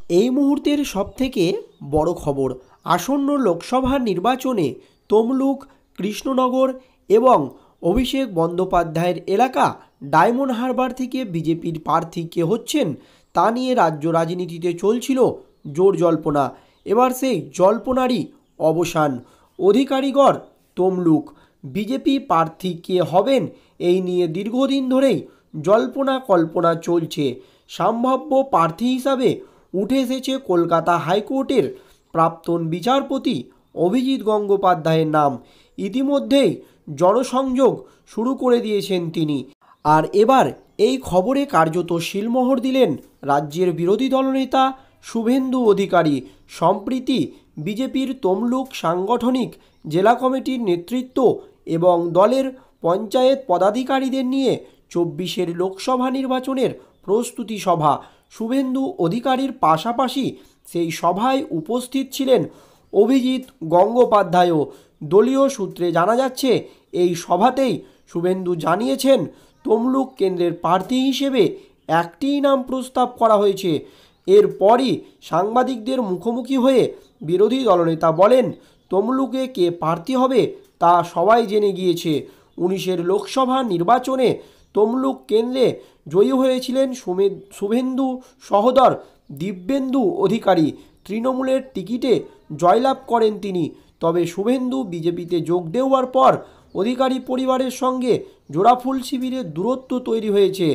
এই মুহূর্তের সবথেকে বড় খবর, আসন্ন লোকসভা নির্বাচনে তমলুক, কৃষ্ণনগর এবং অভিষেক বন্দ্যোপাধ্যায়ের এলাকা ডায়মন্ড হারবার থেকে বিজেপির প্রার্থী কে হচ্ছেন তা নিয়ে রাজ্য রাজনীতিতে চলছিল জোর জল্পনা। এবার সেই জল্পনারই অবসান। অধিকারীগড় তমলুক বিজেপি প্রার্থী কে হবেন এই নিয়ে দীর্ঘদিন ধরেই জল্পনা কল্পনা চলছে। সম্ভাব্য প্রার্থী হিসাবে উঠে এসেছে কলকাতা হাইকোর্টের প্রাক্তন বিচারপতি অভিজিৎ গঙ্গোপাধ্যায়ের নাম। ইতিমধ্যেই জনসংযোগ শুরু করে দিয়েছেন তিনি। আর এবার এই খবরে কার্যত শিলমোহর দিলেন রাজ্যের বিরোধী দলনেতা শুভেন্দু অধিকারী। সম্প্রতি বিজেপির তমলুক সাংগঠনিক জেলা কমিটির নেতৃত্ব এবং দলের পঞ্চায়েত পদাধিকারীদের নিয়ে 24 লোকসভা নির্বাচনের প্রস্তুতি সভা। শুভেন্দু অধিকারীর পাশাপাশি সেই সভায় উপস্থিত ছিলেন অভিজিৎ গঙ্গোপাধ্যায়ও। দলীয় সূত্রে জানা যাচ্ছে, এই সভাতেই শুভেন্দু জানিয়েছেন তমলুক কেন্দ্রের প্রার্থী হিসেবে একটিই নাম প্রস্তাব করা হয়েছে। এরপরই সাংবাদিকদের মুখোমুখি হয়ে বিরোধী দলনেতা বলেন, তমলুকে কে প্রার্থী হবে তা সবাই জেনে গিয়েছে। 19 লোকসভা নির্বাচনে তমলুক কেন্দ্রে জয়ী হয়েছিলেন শুভেন্দু সহোদর দিব্যেন্দু অধিকারী। তৃণমূলের টিকিটে জয়লাভ করেন তিনি। তবে শুভেন্দু বিজেপিতে যোগ দেওয়ার পর অধিকারী পরিবারের সঙ্গে জোড়াফুল শিবিরের দূরত্ব তৈরি হয়েছে।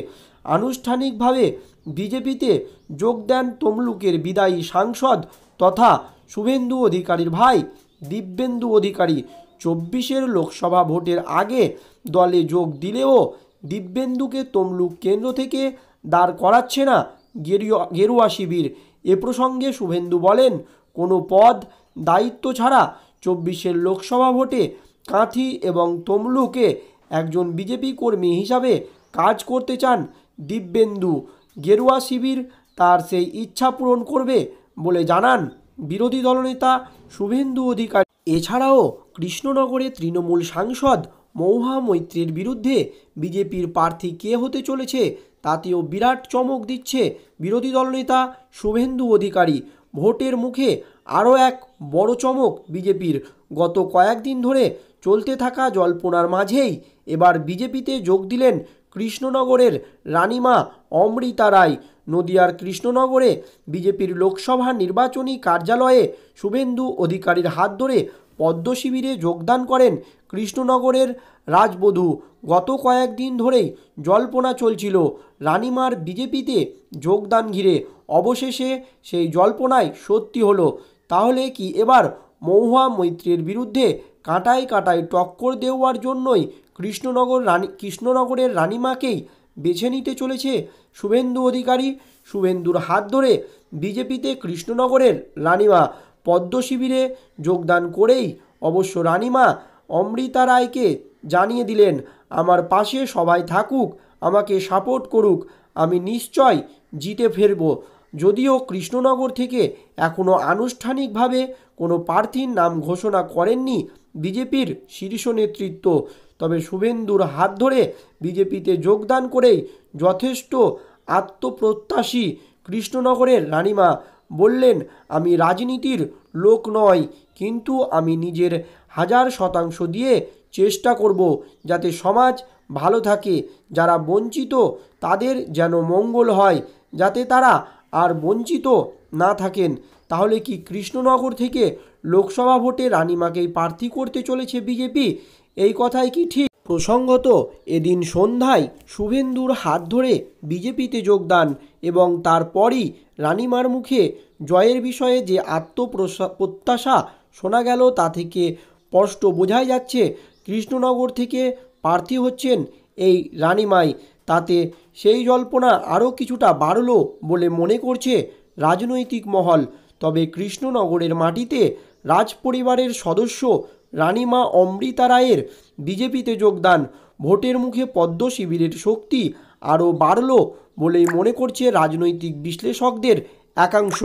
আনুষ্ঠানিকভাবে বিজেপিতে যোগ দেন তমলুকের বিদায়ী সাংসদ তথা শুভেন্দু অধিকারীর ভাই দিব্যেন্দু অধিকারী। 24 লোকসভা ভোটের আগে দলে যোগ দিলেও দিব্যেন্দুকে তমলুক কেন্দ্র থেকে দাঁড় করাচ্ছে না গেরুয়া শিবির। এ প্রসঙ্গে শুভেন্দু বলেন, কোনো পদ দায়িত্ব ছাড়া 24 লোকসভা ভোটে কাঁথি এবং তমলুকে একজন বিজেপি কর্মী হিসাবে কাজ করতে চান দিব্যেন্দু। গেরুয়া শিবির তার সেই ইচ্ছা পূরণ করবে বলে জানান বিরোধী দলনেতা শুভেন্দু অধিকারী। এছাড়াও কৃষ্ণনগরে তৃণমূল সাংসদ মহুয়া মৈত্রের বিরুদ্ধে বিজেপির প্রার্থী কে হতে চলেছে তাতেও বিরাট চমক দিচ্ছে বিরোধী দলনেতা শুভেন্দু অধিকারী। ভোটের মুখে আরও এক বড় চমক বিজেপির। গত কয়েকদিন ধরে চলতে থাকা জল্পনার মাঝেই এবার বিজেপিতে যোগ দিলেন কৃষ্ণনগরের রানিমা অমৃতা রায়। নদিয়ার কৃষ্ণনগরে বিজেপির লোকসভা নির্বাচনী কার্যালয়ে শুভেন্দু অধিকারীর হাত ধরে পদ্ম শিবিরে যোগদান করেন কৃষ্ণনগরের রাজবধূ। গত কয়েকদিন ধরেই জল্পনা চলছিল রানিমার বিজেপিতে যোগদান ঘিরে। অবশেষে সেই জল্পনায় সত্যি হলো। তাহলে কি এবার মহুয়া মৈত্রের বিরুদ্ধে কাঁটায় কাঁটায় টক্কর দেওয়ার জন্যই কৃষ্ণনগরের রানিমাকেই বেছে নিতে চলেছে শুভেন্দু অধিকারী? শুভেন্দুর হাত ধরে বিজেপিতে কৃষ্ণনগরের রানিমা পদ্ম শিবিরে যোগদান করেই অবশ্য রানিমা অমৃতা রায়কে জানিয়ে দিলেন, আমার পাশে সবাই থাকুক, আমাকে সাপোর্ট করুক, আমি নিশ্চয় জিতে ফিরব। যদিও কৃষ্ণনগর থেকে এখনও আনুষ্ঠানিকভাবে কোনো প্রার্থীর নাম ঘোষণা করেননি বিজেপির শীর্ষ নেতৃত্ব, তবে শুভেন্দুর হাত ধরে বিজেপিতে যোগদান করেই যথেষ্ট আত্মপ্রত্যাশী কৃষ্ণনগরের রানিমা। বললেন, আমি রাজনীতির লোক নয়, কিন্তু আমি নিজের 1000% দিয়ে চেষ্টা করব যাতে সমাজ ভালো থাকে, যারা বঞ্চিত তাদের যেন মঙ্গল হয়, যাতে তারা আর বঞ্চিত না থাকেন। তাহলে কি কৃষ্ণনগর থেকে লোকসভা ভোটে রানিমাকেই প্রার্থী করতে চলেছে বিজেপি? এই কথাই কি ঠিক? প্রসঙ্গত এদিন সন্ধ্যায় শুভেন্দুর হাত ধরে বিজেপিতে যোগদান এবং তারপরই রানিমার মুখে জয়ের বিষয়ে যে আত্মপ্রত্যাশা শোনা গেল তা থেকে স্পষ্ট বোঝাই যাচ্ছে কৃষ্ণনগর থেকে প্রার্থী হচ্ছেন এই রানিমাই। তাতে সেই জল্পনা আরও কিছুটা বাড়ল বলে মনে করছে রাজনৈতিক মহল। তবে কৃষ্ণনগরের মাটিতে রাজপরিবারের সদস্য রানিমা অমৃতা রায়ের বিজেপিতে যোগদান ভোটের মুখে পদ্ম শিবিরের শক্তি আরও বাড়ল বলেই মনে করছে রাজনৈতিক বিশ্লেষকদের একাংশ।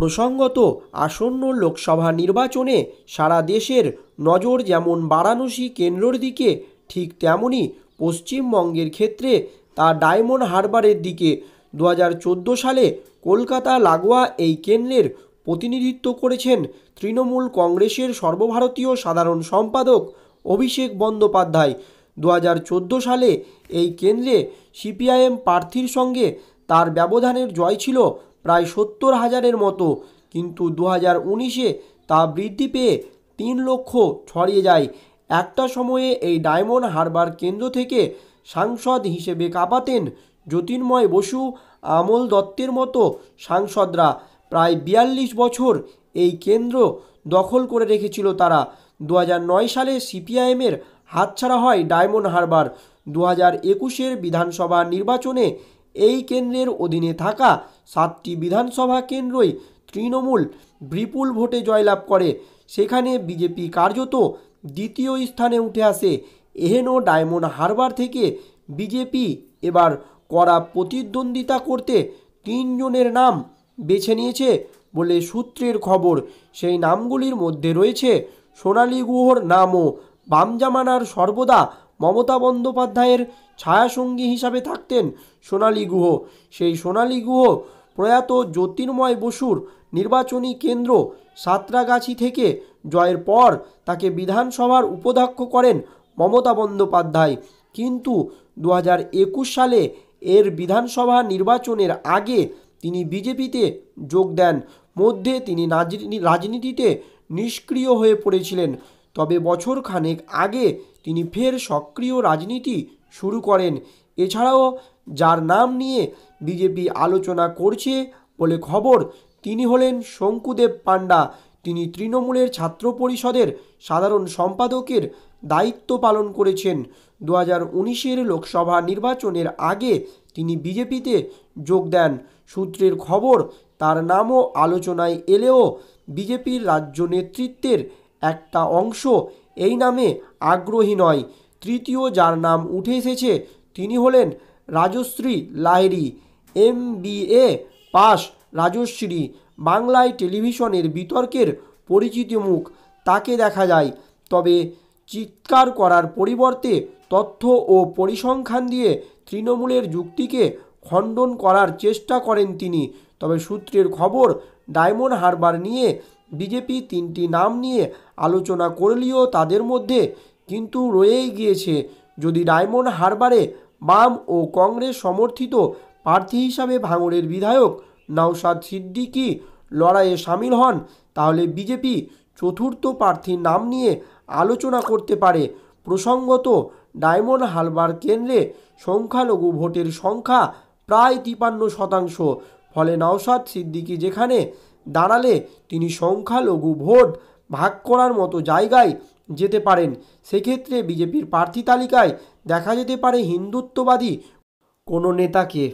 প্রসঙ্গত আসন্ন লোকসভা নির্বাচনে সারা দেশের নজর যেমন বারাণসী কেন্দ্রের দিকে, ঠিক তেমনই পশ্চিমবঙ্গের ক্ষেত্রে তা ডায়মন্ড হারবারের দিকে। 2014 সালে কলকাতা লাগোয়া এই কেন্দ্রের প্রতিনিধিত্ব করেছেন তৃণমূল কংগ্রেসের সর্বভারতীয় সাধারণ সম্পাদক অভিষেক বন্দ্যোপাধ্যায়। 2014 সালে এই কেন্দ্রে সিপিআইএম প্রার্থীর সঙ্গে তার ব্যবধানের জয় ছিল প্রায় 70,000-এর মতো, কিন্তু 2019-এ তা বৃদ্ধি পেয়ে 3 লক্ষ ছড়িয়ে যায়। একটা সময়ে এই ডায়মন্ড হারবার কেন্দ্র থেকে সাংসদ হিসেবে কাঁপাতেন জ্যোতির্ময় বসু, আমল দত্তের মতো সাংসদরা। প্রায় 42 বছর এই কেন্দ্র দখল করে রেখেছিল তারা। 2009 সালে সিপিআইএমের হাতছাড়া হয় ডায়মন্ড হারবার। 2021-এর বিধানসভা নির্বাচনে এই কেন্দ্রের অধীনে থাকা 7টি বিধানসভা কেন্দ্রই তৃণমূল বিপুল ভোটে জয়লাভ করে। সেখানে বিজেপি কার্যত দ্বিতীয় স্থানে উঠে আসে। এহেন ডায়মন্ড হারবার থেকে বিজেপি এবার কড়া প্রতিদ্বন্দ্বিতা করতে 3 জনের নাম বেছে নিয়েছে বলে সূত্রের খবর। সেই নামগুলির মধ্যে রয়েছে সোনালী গুহর নামও। বাম জামানার সর্বদা মমতা বন্দ্যোপাধ্যায়ের ছায়াসঙ্গী হিসাবে থাকতেন সোনালী গুহ। সেই সোনালী গুহ প্রয়াত জ্যোতির্ময় বসুর নির্বাচনী কেন্দ্র সাঁতরাগাছি থেকে জয়ের পর তাকে বিধানসভার উপাধ্যক্ষ করেন মমতা বন্দ্যোপাধ্যায়। কিন্তু 2021 সালে এর বিধানসভা নির্বাচনের আগে তিনি বিজেপিতে যোগ দেন। মধ্যে তিনি রাজনীতিতে নিষ্ক্রিয় হয়ে পড়েছিলেন, তবে বছর খানেক আগে তিনি ফের সক্রিয় রাজনীতি শুরু করেন। এছাড়াও যার নাম নিয়ে বিজেপি আলোচনা করছে বলে খবর, তিনি হলেন শঙ্কুদেব পাণ্ডা। তিনি তৃণমূলের ছাত্র পরিষদের সাধারণ সম্পাদকের দায়িত্ব পালন করেছেন। 2019-এর লোকসভা নির্বাচনের আগে তিনি বিজেপিতে যোগ দেন। সূত্রের খবর, তার নামও আলোচনায় এলেও বিজেপির রাজ্য নেতৃত্বের একটা অংশ এই নামে আগ্রহী নয়। তৃতীয় যার নাম উঠে এসেছে তিনি হলেন রাজশ্রী লাহিড়ী। MBA পাস রাজশ্রী বাংলায় টেলিভিশনের বিতর্কের পরিচিত মুখ। তাকে দেখা যায়, তবে চিৎকার করার পরিবর্তে তথ্য ও পরিসংখ্যান দিয়ে তৃণমূলের যুক্তিকে খণ্ডন করার চেষ্টা করেন তিনি। তবে সূত্রের খবর, ডায়মন্ড হারবার নিয়ে বিজেপি 3টি নাম নিয়ে আলোচনা করলেও তাদের মধ্যে কিন্তু রয়েই গিয়েছে, যদি ডায়মন্ড হারবারে বাম ও কংগ্রেস সমর্থিত প্রার্থী হিসাবে ভাঙড়ের বিধায়ক নওশাদ সিদ্দিকী লড়াইয়ে সামিল হন, তাহলে বিজেপি চতুর্থ প্রার্থীর নাম নিয়ে আলোচনা করতে পারে। প্রসঙ্গত, ডায়মন্ড হারবার কেন্দ্রে সংখ্যালঘু ভোটের সংখ্যা প্রায় 53%। ফলে নওশাদ সিদ্দিকী যেখানে দাঁড়ালে তিনি সংখ্যালঘু ভোট ভাগ করার মতো জায়গায় যেতে পারেন। সেক্ষেত্রে বিজেপির প্রার্থী তালিকায় দেখা যেতে পারে হিন্দুত্ববাদী কোনো নেতাকে।